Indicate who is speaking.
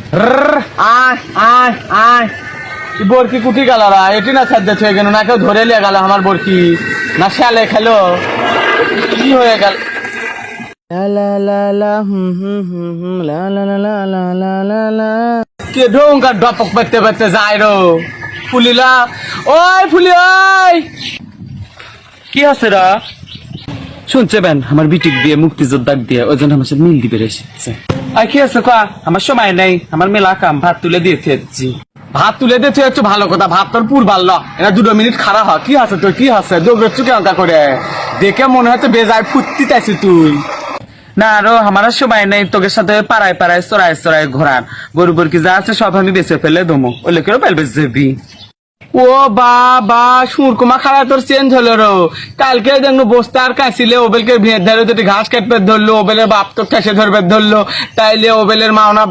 Speaker 1: আয় আয় আয় বরকি কুটি গেল রা এটি না সাধ্য হয়ে গেল না কেউ ধরে লিয়ে গেল আমার বরকি না শ্যালে খেলো কি হয়ে গেল কে ঢোঙ্গার ডপক পেতে পেতে যায় রো ফুলিলা ওই ফুলি ওই কি হচ্ছে রা শুনছে বেন আমার বিটিক দিয়ে মুক্তিযোদ্ধার দিয়ে ওই জন্য আমার সাথে মিল দিবে এসেছে আর কি আছে কা আমার সময় নেই আমার মেলা কাম ভাত তুলে দিয়েছি ভাত তুলে দিয়েছি একটু ভালো কথা ভাত তোর পুর বাড়ল এটা 2 মিনিট খারাপ হয় কি আছে তোর কি আছে দৌড়চ্ছু কেমন করে দেখে মনে হচ্ছে বেজায় ফুর্তি চাইছি তুই না আরো আমার সময় নেই তোকে সাথে পাড়ায় পাড়ায় চড়ায় চড়ায় ঘোরার গরু বরকি যা আছে সব আমি বেঁচে ফেলে দমো ওলে কেউ পেলবে যাবি ও বাবা সুরকুমা খাড়া তোর চেঞ্জ হলো রো কালকে দেখলো বস্তা আর কাঁচিলে ওবেলকে ভেদ ধরে ঘাস কাটবে ধরলো ওবেলের বাপ তো ঠেসে ধরবে ধরলো তাইলে ওবেলের মাওনা